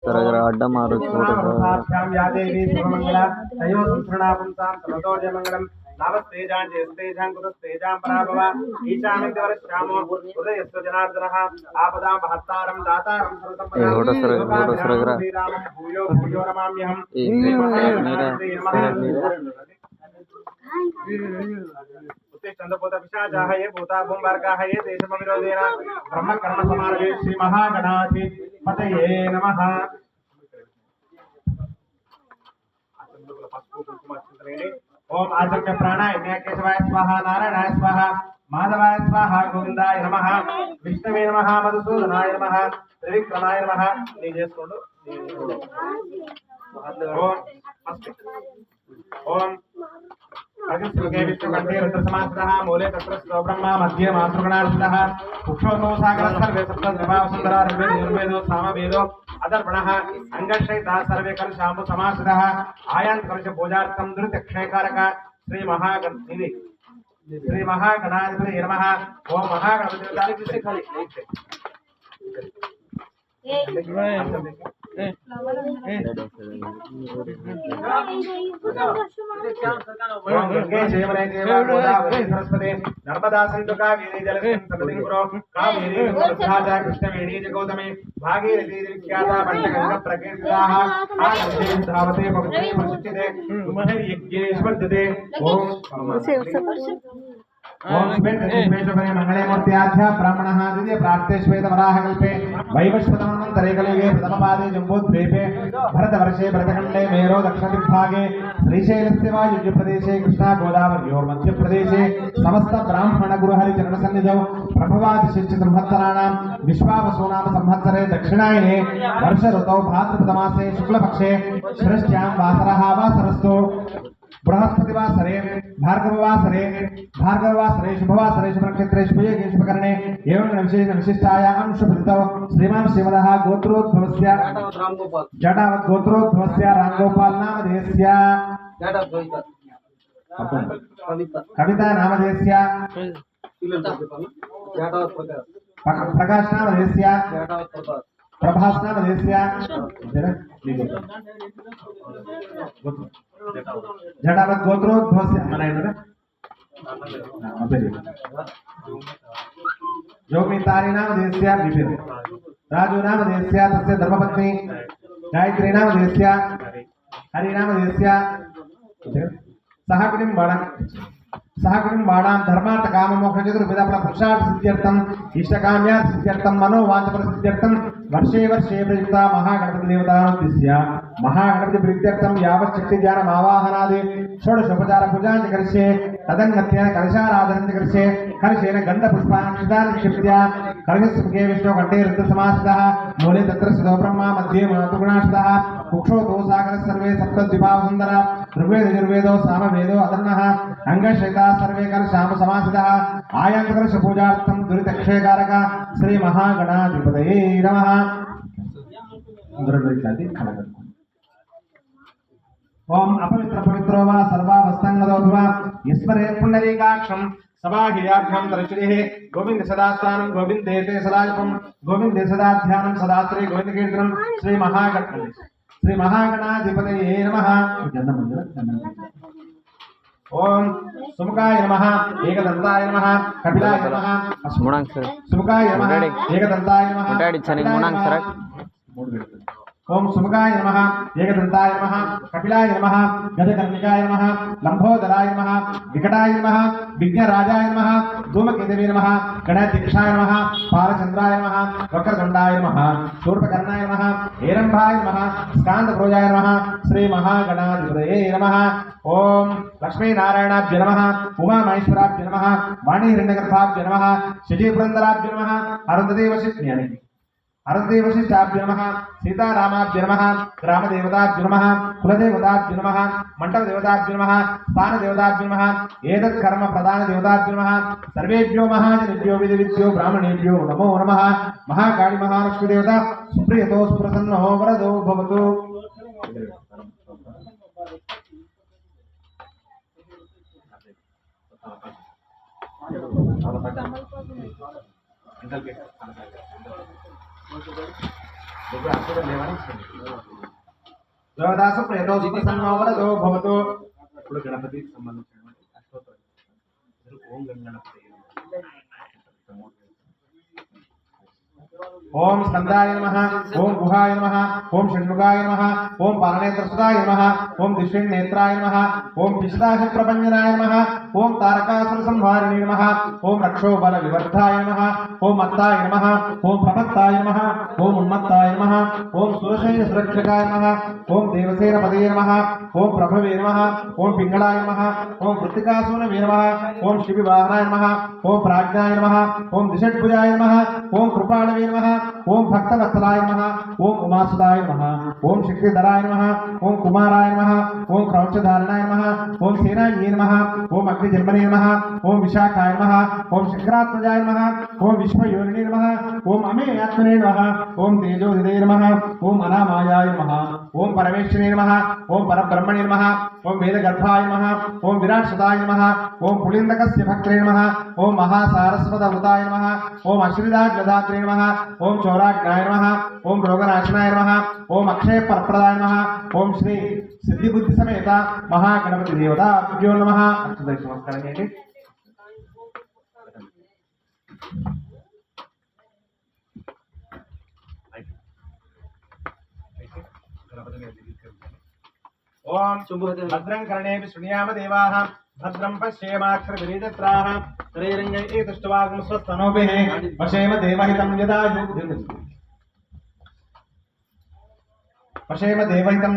तरह अड्डा मारो छोड़ नमस्तेजां पराभव ईशान्यवरश्यामो हृदयस्व जनार्दनः आपदां महत्तारं दातारं सर्वसंपदां श्रीरामं भूयो भूयो नमाम्यहम् चंद्रभूतपिशाचाः ये भूता भूम्बार्गाः ये देशमविरोधेन ब्रह्म कर्म समारभे श्री महागणाधिपतये नमः। ओम आचम्य प्राणाय केशवाय स्वाहा नारायणाय स्वाहा माधवाय स्वाहा गोविंदाय नमः विष्णवे नमः मधुसूदनाय नमः त्रिविक्रमाय नमः। ओम अग्निस्मुखे विष्णुकण्ठे रुद्रसमाश्रितः मूले तत्रस्थो ब्रह्मा मध्ये मातृगणार्चितः कुक्षोतो सागरः सर्वे सप्तद्विभावसुन्दरा ऋग्वेदो यजुर्वेदो सामवेदो अदर्पणः अंगक्षयितः सर्वे कलशाम्बु समाश्रितः आयान्तकलश पूजार्थं दुरितक्षयकारक श्री महागणाधिपतये नमः। ओम महागणपति सरस्वती नर्मदा सिंधु कावेरी जलस्मिन् कुरु कावेरी सुभद्रा कृष्णवेणी च गौतमी भागीरथी विख्याता पंचगंगा प्रकीर्तिताः आनन्दे धावते भवते प्रसिद्धते यज्ञेश्वर्धते। ओम श्वेतमेश्वरे मंगले मूर्त्याध्या ब्राह्मणः द्वितीय प्राप्ते श्वेतवराहकल्पे वैवस्वतमन्तरे कलियुगे प्रथमपादे जम्बूद्वीपे भरतवर्षे भरतखण्डे मेरो दक्षिणदिग्भागे श्रीशैलस्य वायुव्यप्रदेशे कृष्णा गोदावर्योर् मध्यप्रदेशे समस्त ब्राह्मण गुरुहरिचरणसन्निधौ प्रभवादिशिष्ट संवत्सराणां विश्वावसुनाम संवत्सरे दक्षिणायने वर्ष ऋतौ भाद्रपदमासे शुक्लपक्षे षष्ठ्यां वासरः वासरस्तु बृहस्पतिवासरे भार्गववासरे शुभवासरे शुभनक्षत्रे शुभये शुभकरणे एवं विशिष्टायां शुभऋतौ श्रीमान् श्रीमदः गोत्रोद्भवस्य जटावत् गोत्रोद्भवस्य रामगोपाल नामधेयस्य कविता नामधेयस्य प्रकाश नामधेयस्य प्रभास नामधेयस्य जटावत् गोत्रोद्भवस्य मनायनरा योगितारी नामधेयस्य विपिन राजू नामधेयस्य तस्य धर्मपत्नी गायत्री नामधेयस्य हरि नामधेयस्य सहकुटुम्बाणां धर्मार्थ काम मोक्ष चतुर्विध पुरुषार्थ सिद्ध्यर्थम इष्टकाम्यार्थ सिद्ध्यर्थम मनोवांछफल सिद्ध्यर्थम वर्षे वर्षे प्रयुक्ता महागणपति देवतानुद्दिश्य महागणपति प्रीत्यर्थम यावच्छक्ति ध्यान आवाहनादि षोडशोपचार पूजां करिष्ये तदन्नत्येन कलशाराधनं करिष्ये कलशेन गन्धपुष्पान् निक्षिप्य कलशस्मुखे विष्णुकण्ठे रुद्रसमाश्रितः मूले तत्र स्थितो ब्रह्मा मध्ये मातृगुणाश्रितः कुक्षोतो सागरः सर्वे सप्तद्विभावसुन्दरा ऋग्वेदो यजुर्वेदो सामवेदो अदर्णः अंगश्रिता सर्वे कलशाम्बु समाश्रितः आयान्तकलश पूजार्थं दुरितक्षयकारक श्री महागणाधिपतये नमः। ओम अपवित्र पवित्रो वा सर्वावस्थांगतो वा ईश्वरे पुंडरीकाक्षं सबाह्याभ्यां दर्शनेः गोविंद सदास्थानं गोविंदेते सदाजपं गोविंदे सदाध्यानं सदा श्री गोविंद कीर्तनं श्री महागणाधिपतये नमः। ओम सुमुखाय नमः एकदंताय नमः कपिलाय नमः सुमुखाय नमः एकदंताय नमः ओम सुमुखाय नमः एकदंताय नमः कपिलाय नमः गजकर्णिकाय नमः लंबोदराय नमः विकटाय नमः विघ्नराजाय नमः धूमकेतवे नमः गणाध्यक्षाय नमः पालचंद्राय नमः वक्रतुंडाय नमः शूर्पकर्णाय नमः हेरंभाय नमः स्कांदप्रोजाय नमः श्री महागणाधिपतये नमः। ओम लक्ष्मी नारायणाभ्य नमः उमा महेश्वराभ्य नमः वाणी हिरण्यगर्भाभ्य नमः शजी पुरंदराभ्य नमः अरुणदेव वशिष्ठाभ्य नमः सीतारामाभ्य नमः ग्रामदेवताभ्य नमः कुलदेवताभ्य नमः मंडपदेवताभ्य नमः स्थानदेवताभ्य नमः एतत्कर्म प्रधान देवताभ्य नमः सर्वेभ्यो महाजनेभ्यो विधिविद्यो ब्राह्मणेभ्यो नमो नमः। महाकाली महालक्ष्मी देवता सुप्रियतो सुप्रसन्नो वरदो भवतु। దేవదాసు ప్రేతోసు ప్రసన్నోవరదో భవతు. ఇప్పుడు గణపతికి సంబంధించినటువంటి అష్టోత్తరం ఓం గణపతి. ओम स्कंदाय नमः, ओम गुहाय नमः, ओम षण्मुखाय नमः, ओम पालनेत्रसुताय नमः, ओम दिष्णेत्राय नमः, ओम पिशाचप्रपञ्जनाय नमः, ओम तारकासुरसंहारिणे नमः, ओम रक्षोबलविवर्धाय नमः, ओम मत्ताय नमः, ओम प्रमत्ताय नमः, ओम उन्मत्ताय नमः, ओम सुरशैलसुरक्षकाय नमः, ओम देवसेनपदये नमः, ओम प्रभवे नमः, ओम पिङ्गलाय नमः, ओम वृत्तिकासूनवे नमः, ओम शिविवाहनाय नमः, ओम प्राज्ञाय नमः, ओम दिषड्भुजाय नमः, ओम कृपाणवे नमः, ओम भक्तवत्सलाय नमः, ओम उमासुताय नमः, ओम शक्तिधराय नमः, ओम कुमाराय नमः, ओम क्रौंचधारणाय नमः, ओम सेनाये नमः, ओम अग्निजन्मने नमः, ओम विशाखाय नमः, ओम शंकरात्मजाय नमः, ओम विश्वयोनिने नमः, ओम अमेयात्मने नमः, ओम तेजोदिते नमः, ओम अनामायाय नमः, ओम परमेश्वरे नमः, ओम परब्रह्मणे नमः, ओम वेदगर्भाय नमः, ओम विराट्सुताय नमः, ओम पुलिन्दकस्य भक्त्रे नमः, ओम महासारस्वतवृताय नमः, ओम अश्रिदाग्रदात्रे नमः, ओम चौराग्नाय नमः, ओम रोगनाशनाय नमः, ओम अक्षय परप्रदाय नमः, ओम श्री सिद्धि बुद्धि समेत महागणपति देवताभ्यो नमः. नमस्कार చేయండి. ओम भद्रं कर्णेऽपि शृणुयाम देवाः, भद्रं पश्येमाक्षरविरीजत्राः, त्रैरङ्गैः तुष्टवागं स्वस्तनोभिः वशेम देवहितं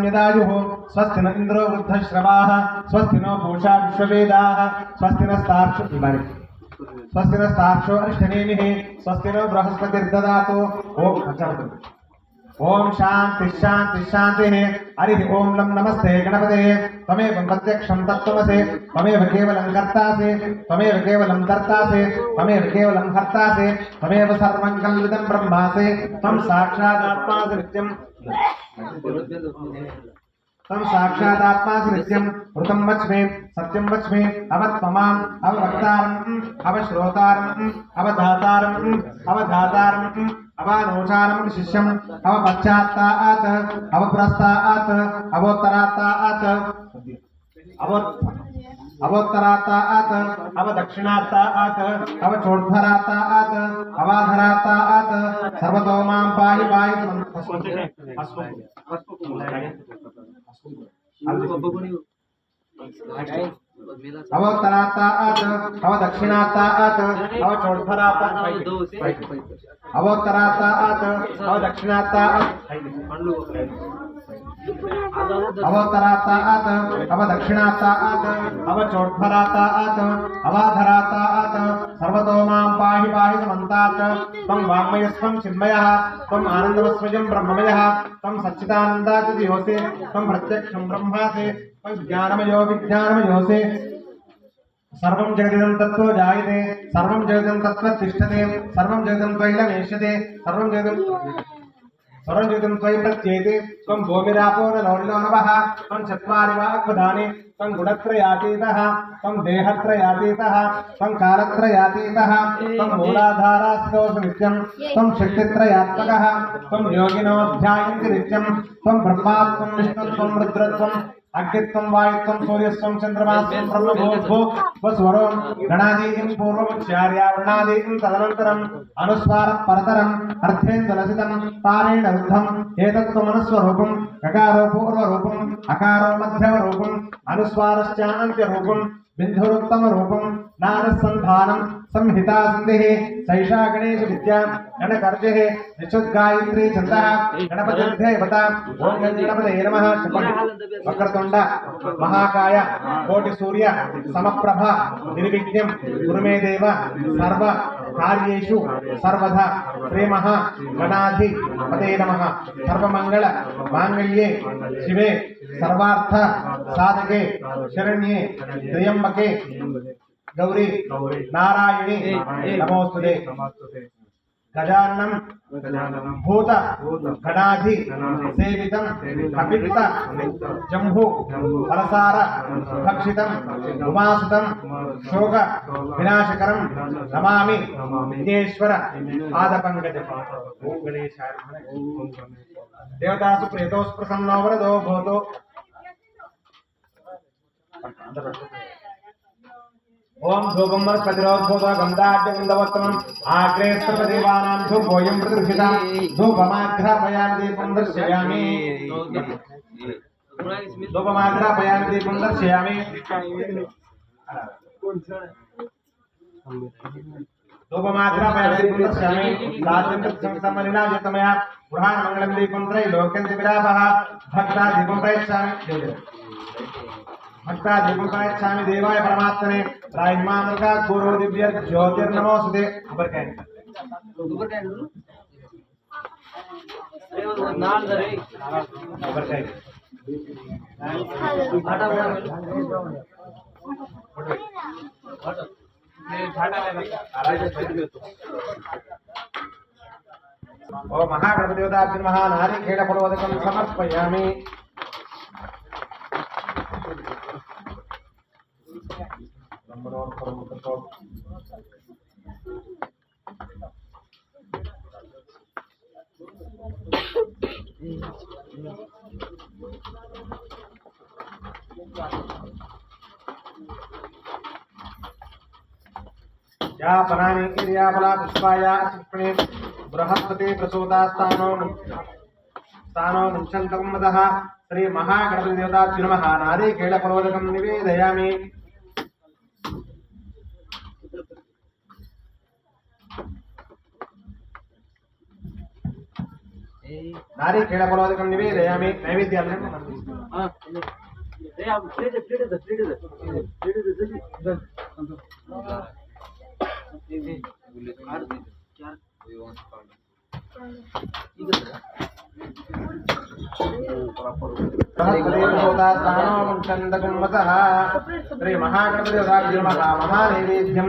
यदायुः स्वस्ति न इन्द्रो वृद्धश्रवाः, स्वस्ति नो पूषा विश्ववेदाः, स्वस्ति नस्तार्क्ष्यो अरिष्टनेमिः, स्वस्ति नो बृहस्पतिर्ददातु. ओम शांति शांति शांति. हरि ओम नमस्ते गणपते. त्वमेव प्रत्यक्षं तत्त्वमसि, त्वमेव केवलं कर्तासि, त्वमेव केवलं कर्तासि, त्वमेव केवलं हर्तासि, त्वमेव सर्वं कल्विदं ब्रह्मासि, त्वं साक्षादात्मासि नित्यं, त्वं साक्षादात्मासि नित्यं. ऋतं वच्मि सत्यं वच्मि, अवत्वमाम् अववक्तारम् अवश्रोतारम् अवधातारम् अवधातारम् अवानोचारं शिष्यम् अवपश्चात्तात् अवप्रस्तात् अवोत्तरात्तात् अवोत्तरात्तात् अवदक्षिणात्तात् अवचोद्धरात्तात् अवाधरात्तात् सर्वतो मां पाहि पाहि. अवोत्तरात्तात् अवदक्षिणात्तात् अवचोद्धरात्तात् अवोत्तरात्तात् अवदक्षिणात्तात् अवोत्तरात्तात् अवदक्षिणात्तात् अवचोद्धरात्तात् अवाधरात्तात् सर्वतो मां पाहि पाहि समन्तात्. त्वं वाङ्मयस्त्वं चिन्मयः, त्वम् आनन्दमस्मयं ब्रह्ममयः, त्वं सच्चिदानन्दादियोऽसि, त्वं प्रत्यक्षं ब्रह्मासि, त्वं ज्ञानमयो विज्ञानमयोऽसि. सर्वं जगदिदं तत्त्वो जायते, सर्वं जगदिदं तत्त्वतिष्ठते, सर्वं जगदिदं त्वयैलमेष्यते, सर्वं जगदिदं त्वयि प्रत्येते. त्वं भूमिरापो नलो नभः, त्वं चत्वारि वाक्पदानि, त्वं गुणत्रयातीतः, त्वं देहत्रयातीतः, त्वं कालत्रयातीतः, त्वं मूलाधारास्योऽसि नित्यं, त्वं शक्तित्रयात्मकः, त्वं योगिनो ध्यायन्ति नित्यं, त्वं ब्रह्मात्मं विष्णुत्वं रुद्रत्वं अग्नित्वं वायुत्वं सूर्यस्त्वं चन्द्रमास्त्वं ब्रह्मभूस्वरो गणादीन् पूर्वमुच्चार्य वर्णादीन् तदनन्तरम् अनुस्वारः परतरम् अर्थेन्दुलसितं तारेण रुद्धम् एतत्त्वमनुस्वरूपम् ककारो पूर्वरूपम् अकारो मध्यमरूपम् अनुस्वारश्चान्त्यरूपम् बिन्धुरुत्तमरूपम् नादसन्धानम् संहिता सन्धिः सैषा गणेश विद्या गणकर्जिः निषुद्गायत्री छन्दः गणपतिर्देवता. ओम गणपतये नमः. वक्रतुण्ड महाकाय कोटिसूर्य समप्रभ निर्विघ्नं कुरु मे देव सर्व कार्येषु सर्वदा. श्रीमः गणाधिपतये नमः. सर्वमंगल मांगल्ये शिवे सर्वार्थ साधके शरण्ये त्र्यंबके गौरी नारायणी नमोस्तुते. गजाननं भूत गणाधि सेवितं कपित्त जम्भू फलसार भक्षितं उमासुतं शोक विनाशकरं नमामि विघ्नेश्वर पादपङ्कजं। ओम गणेशाय नमः। देवतासु प्रेतोस प्रसन्नो वरदो भवतो। ओम धूपं वनस्पतिरोद्भूत गन्धाढ्यगन्धवत्तमम् आग्रे सर्वदेवानां धूपोऽयं प्रतिष्ठितः। धूपमाघ्रापयामि दीपं दर्शयामि। धूपमाघ्रापयामि दीपं दर्शयामि। धूपमाघ्रापयामि दीपं दर्शयामि। साध्यं संसमनिनायतमया गृहाणमङ्गलं दीपं त्रैलोक्यं दिविरापः। भक्ता दीपं प्रयच्छामि। भक्ता दीपं प्रयच्छामि देवाय परमात्मने। राहिमानका गुरु दिव्य ज्योतिर्नमोस्तुते। उबरकाय उबरकाय ओ महागणपतिदेवताभ्यो नमः। नारिकेलफलवदकं समर्पयामि। या परानि इर्याफला पुष्पाया चिक्पणे बृहस्पति प्रसूतास्तानो मुञ्चन्तकं मदः। श्री महागणपतिदेवताभ्यो नमः। नारिकेलफलोदकं निवेदयामि। नारिकेलफलोदकं निवेदयामि। नैवेद्यालयं श्री महागणपतिदेवताभ्यो नमः। महानैवेद्यं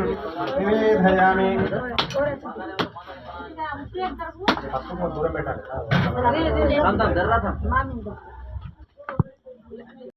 निवेदयामि। दूर बैठा